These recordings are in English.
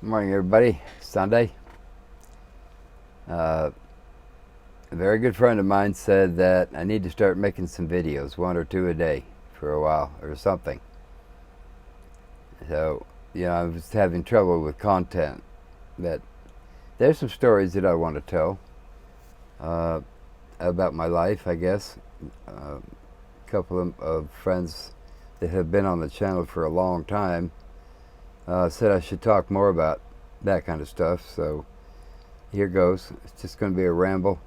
Good morning, everybody. Sunday. Uh, a very good friend of mine said that I need to start making some videos, one or two a day, for a while or something. So, I was having trouble with content, but there's some stories that I want to tell uh, about my life, I guess. A couple of friends that have been on the channel for a long time said I should talk more about that kind of stuff. So here goes. It's just going to be a ramble.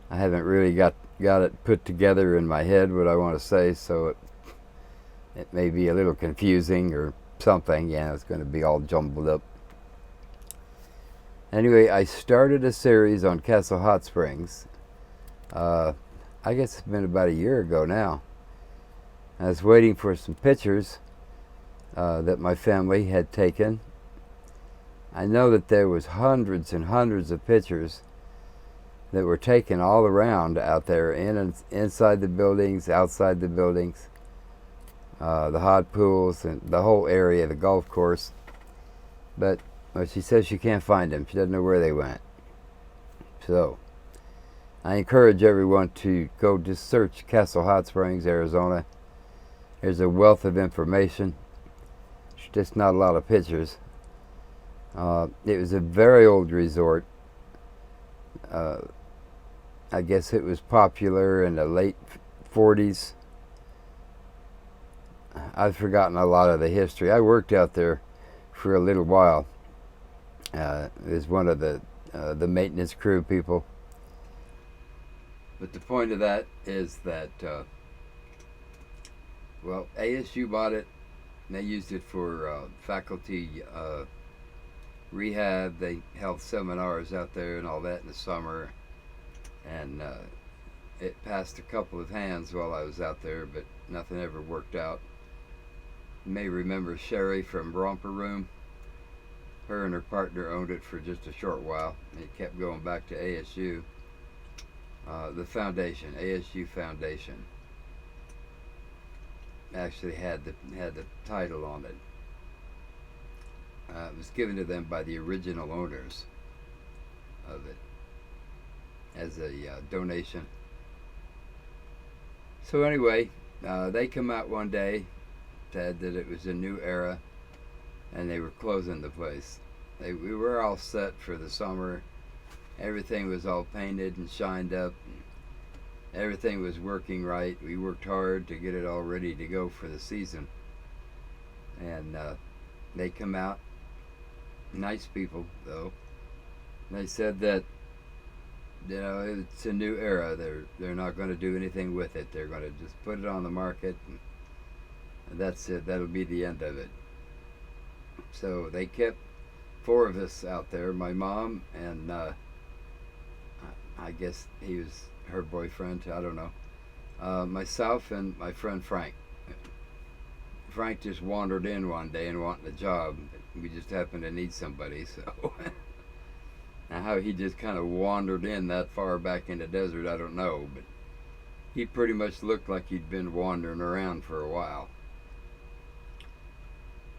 I haven't really got it put together in my head what I want to say, so it may be a little confusing or something. It's going to be all jumbled up. Anyway, I started a series on Castle Hot Springs. I guess it's been about a year ago now. I was waiting for some pictures that my family had taken. I know that there was hundreds and hundreds of pictures that were taken all around out there, inside the buildings, outside the buildings, the hot pools, and the whole area, the golf course. But she says she can't find them. She doesn't know where they went. So I encourage everyone to go just search Castle Hot Springs, Arizona. There's a wealth of information. There's just not a lot of pictures. It was a very old resort. I guess it was popular in the late 40s. I've forgotten a lot of the history. I worked out there for a little while. As one of the maintenance crew people. But the point of that is that, ASU bought it, and they used it for faculty rehab. They held seminars out there and all that in the summer. And it passed a couple of hands while I was out there, but nothing ever worked out. You may remember Sherry from Romper Room. Her and her partner owned it for just a short while. It kept going back to ASU. The foundation, ASU Foundation, actually had the title on it. It was given to them by the original owners of it as a donation. So anyway, they come out one day, said that it was a new era, and they were closing the place. We were all set for the summer. Everything was all painted and shined up. And everything was working right. We worked hard to get it all ready to go for the season. And they come out, nice people though. They said that it's a new era. They're not going to do anything with it. They're going to just put it on the market, and that's it. That'll be the end of it. So they kept 4 of us out there. My mom and I guess he was her boyfriend. I don't know. Myself and my friend Frank. Frank just wandered in one day and wanted a job. We just happened to need somebody, so. Now how he just kind of wandered in that far back in the desert, I don't know, but he pretty much looked like he'd been wandering around for a while.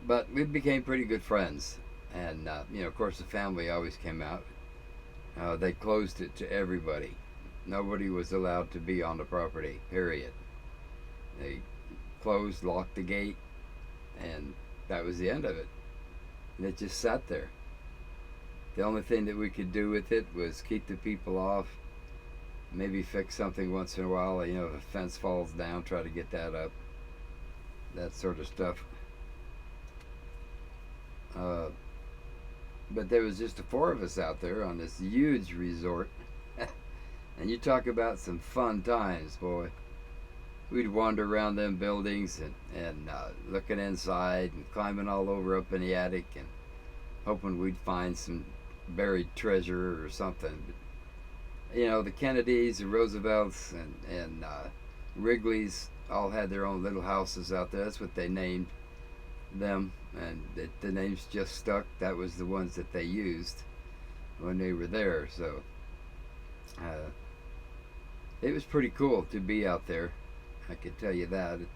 But we became pretty good friends, and of course the family always came out. They closed it to everybody. Nobody was allowed to be on the property, period. They closed, locked the gate, and that was the end of it. And it just sat there. The only thing that we could do with it was keep the people off, maybe fix something once in a while. If a fence falls down, try to get that up, that sort of stuff. But there was just the 4 of us out there on this huge resort. And you talk about some fun times, boy. We'd wander around them buildings and looking inside and climbing all over up in the attic and hoping we'd find some buried treasure or something. But, the Kennedys, the Roosevelts, and Wrigley's all had their own little houses out there. That's what they named them, and the names just stuck. That was the ones that they used when they were there. So it was pretty cool to be out there, I could tell you that. And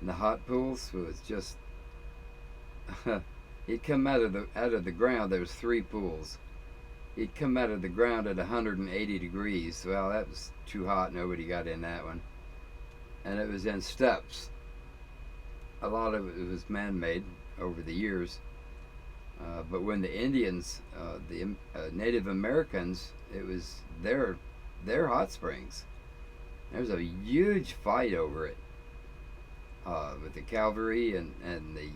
the hot pools was just He'd come out of the ground. There was 3 pools. He'd come out of the ground at 180 degrees. Well, that was too hot. Nobody got in that one. And it was in steps. A lot of it was man-made over the years. But when the Indians, the Native Americans, it was their hot springs. There was a huge fight over it with the cavalry and the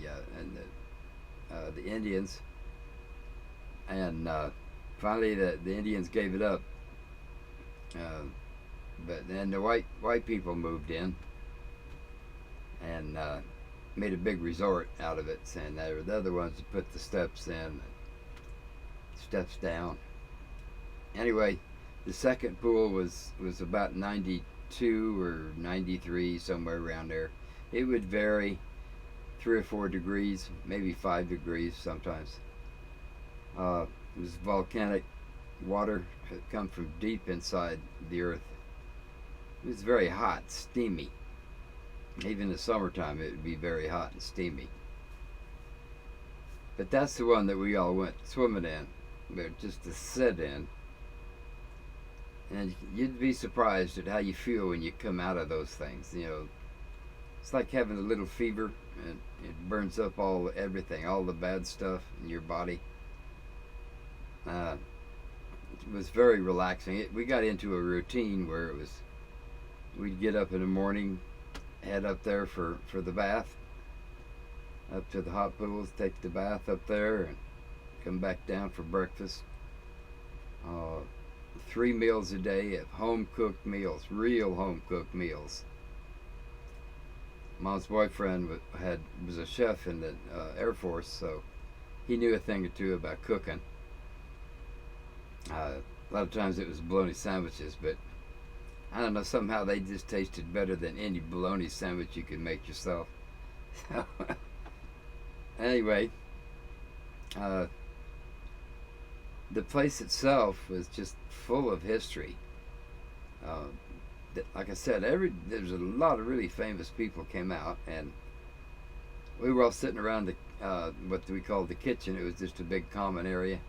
Indians, and finally the Indians gave it up. But then the white people moved in and made a big resort out of it, saying they were the other ones to put the steps in, steps down. Anyway, the second pool was about 92 or 93, somewhere around there. It would vary 3 or 4 degrees, maybe 5 degrees sometimes. It was volcanic water had come from deep inside the earth. It was very hot, steamy. Even in the summertime, it would be very hot and steamy. But that's the one that we all went swimming in, just to sit in. And you'd be surprised at how you feel when you come out of those things. You know, it's like having a little fever, and it burns up everything, all the bad stuff in your body. It was very relaxing. We got into a routine where we'd get up in the morning, head up there for the bath, up to the hot pools, take the bath up there, and come back down for breakfast. 3 meals a day of home-cooked meals, real home-cooked meals. Mom's boyfriend was a chef in the Air Force, so he knew a thing or two about cooking. A lot of times it was bologna sandwiches, but I don't know, somehow they just tasted better than any bologna sandwich you could make yourself. So, anyway, the place itself was just full of history. Like I said, there's a lot of really famous people came out, and we were all sitting around what we called the kitchen. It was just a big common area.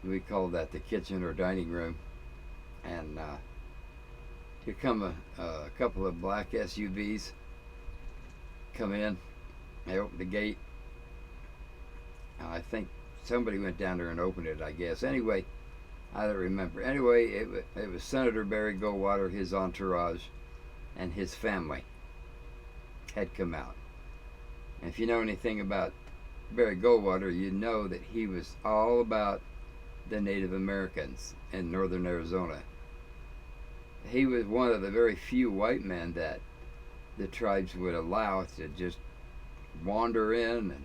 We called that the kitchen or dining room. And here come a couple of black SUVs come in. They opened the gate. I think somebody went down there and opened it, I guess. Anyway, I don't remember. Anyway, it was Senator Barry Goldwater, his entourage, and his family had come out. And if you know anything about Barry Goldwater, you know that he was all about the Native Americans in northern Arizona. He was one of the very few white men that the tribes would allow to just wander in and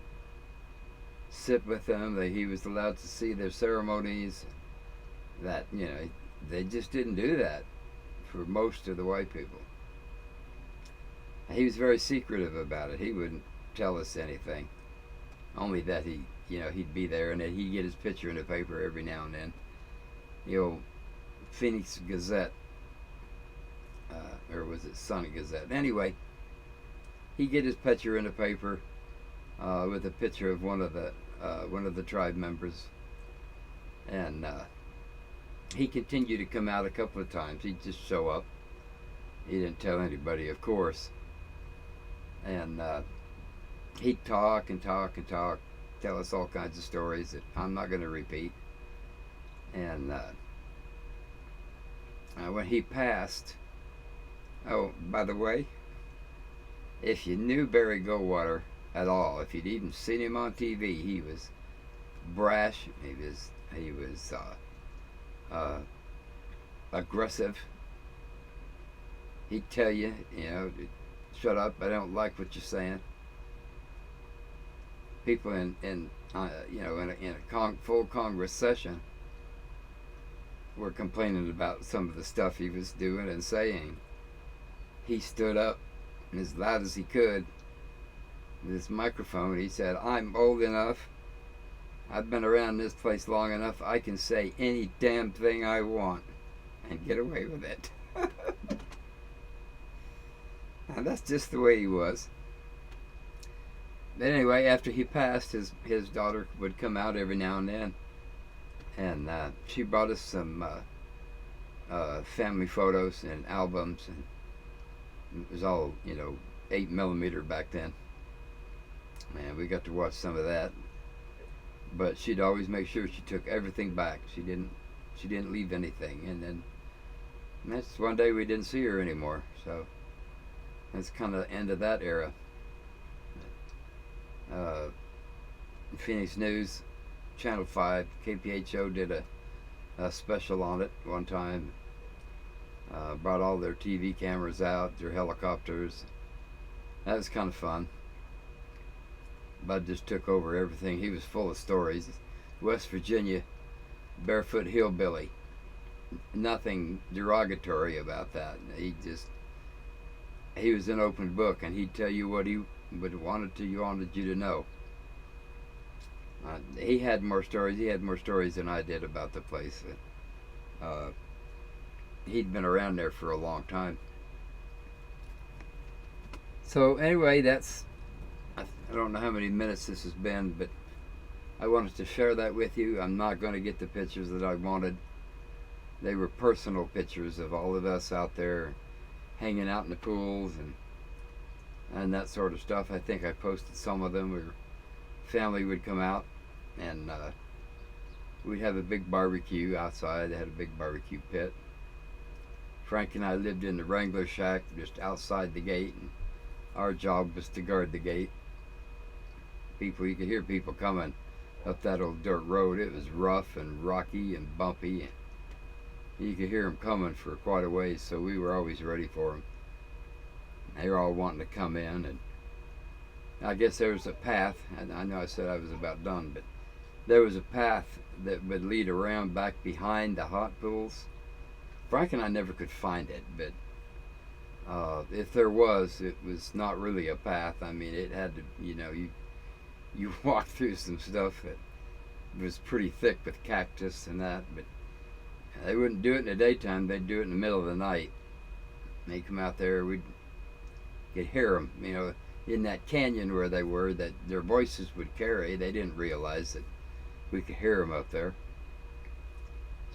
sit with them. That he was allowed to see their ceremonies. That, you know, they just didn't do that for most of the white people. He was very secretive about it. He wouldn't tell us anything. Only that he'd be there, and that he'd get his picture in the paper every now and then. The old Phoenix Gazette, or was it Sun Gazette? Anyway, he'd get his picture in the paper with a picture of one of the tribe members, and he continued to come out a couple of times. He'd just show up. He didn't tell anybody, of course, and he'd talk and talk and talk, tell us all kinds of stories that I'm not going to repeat. And when he passed, oh, by the way, if you knew Barry Goldwater at all, if you'd even seen him on TV, he was brash. He was aggressive. He'd tell you, shut up, I don't like what you're saying. People in a full Congress session were complaining about some of the stuff he was doing and saying. He stood up as loud as he could with his microphone. He said, "I'm old enough. I've been around this place long enough. I can say any damn thing I want and get away with it." And that's just the way he was. But anyway, after he passed, his daughter would come out every now and then, and she brought us some family photos and albums, and it was all 8mm back then, and we got to watch some of that. But she'd always make sure she took everything back. She didn't leave anything, and then that's one day we didn't see her anymore. So that's kind of the end of that era. Phoenix News, Channel 5, KPHO did a special on it one time. Brought all their TV cameras out, their helicopters. That was kind of fun. Bud just took over everything. He was full of stories. West Virginia, barefoot hillbilly. Nothing derogatory about that. He was an open book, and he'd tell you what he wanted you to know. He had more stories. He had more stories than I did about the place. He'd been around there for a long time. So anyway, I don't know how many minutes this has been, but I wanted to share that with you. I'm not going to get the pictures that I wanted. They were personal pictures of all of us out there hanging out in the pools and that sort of stuff. I think I posted some of them where family would come out, and we'd have a big barbecue outside. They had a big barbecue pit. Frank and I lived in the Wrangler shack just outside the gate, and our job was to guard the gate. You could hear people coming up that old dirt road. It was rough and rocky and bumpy, and you could hear them coming for quite a ways, so we were always ready for them. They were all wanting to come in, and I guess there was a path, and I know I said I was about done, but there was a path that would lead around back behind the hot pools. Frank and I never could find it, but if there was, it was not really a path. I mean, it had to, you walked through some stuff that was pretty thick with cactus and that, but they wouldn't do it in the daytime. They'd do it in the middle of the night. And they'd come out there, we could hear them, in that canyon where they were, that their voices would carry. They didn't realize that we could hear them up there.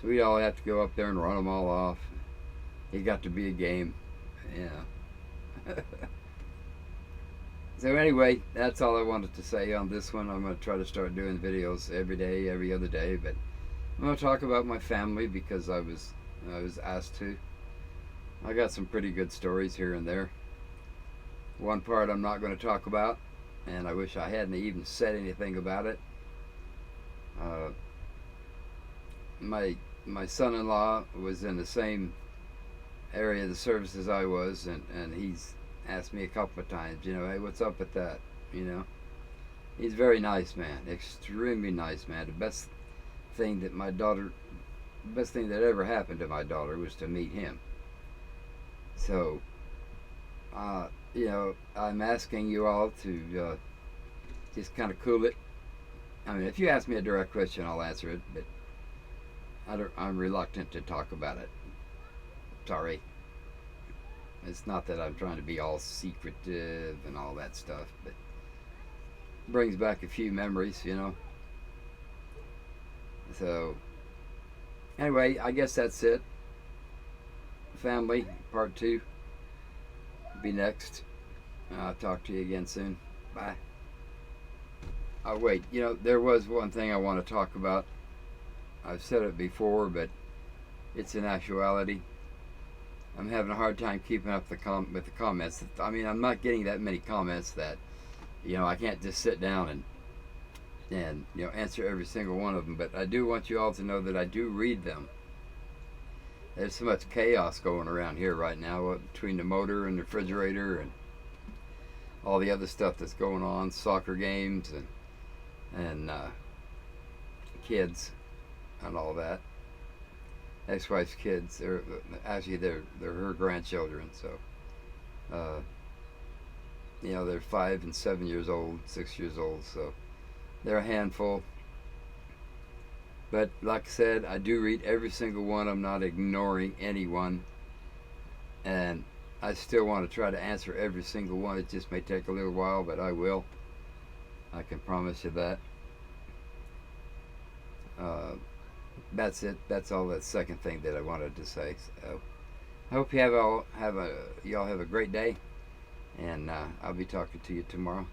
So we'd all have to go up there and run them all off. It got to be a game, So anyway, that's all I wanted to say on this one. I'm going to try to start doing videos every day, every other day, but I'm going to talk about my family because I was asked to. I got some pretty good stories here and there. One part I'm not going to talk about, and I wish I hadn't even said anything about it. My son-in-law was in the same area of the service as I was, and he's asked me a couple of times, hey, what's up with that? He's a very nice man, extremely nice man. The best thing that ever happened to my daughter was to meet him. So, I'm asking you all to just kind of cool it. I mean, if you ask me a direct question, I'll answer it, but I'm reluctant to talk about it. Sorry. It's not that I'm trying to be all secretive and all that stuff, but it brings back a few memories, So, anyway, I guess that's it. Family, part 2. Be next. I'll talk to you again soon. Bye. Oh, wait, there was one thing I want to talk about. I've said it before, but it's an actuality. I'm having a hard time keeping up with the comments. I mean, I'm not getting that many comments that, I can't just sit down and answer every single one of them. But I do want you all to know that I do read them. There's so much chaos going around here right now between the motor and the refrigerator and all the other stuff that's going on, soccer games and kids and all that. Ex-wife's kids, they're her grandchildren, so they're 5 and 7 years old, 6 years old, so they're a handful. But like I said, I do read every single one. I'm not ignoring anyone, and I still want to try to answer every single one. It just may take a little while, but I will. I can promise you that. That's it. That's all. That second thing that I wanted to say. So I hope you have y'all have a great day, and I'll be talking to you tomorrow.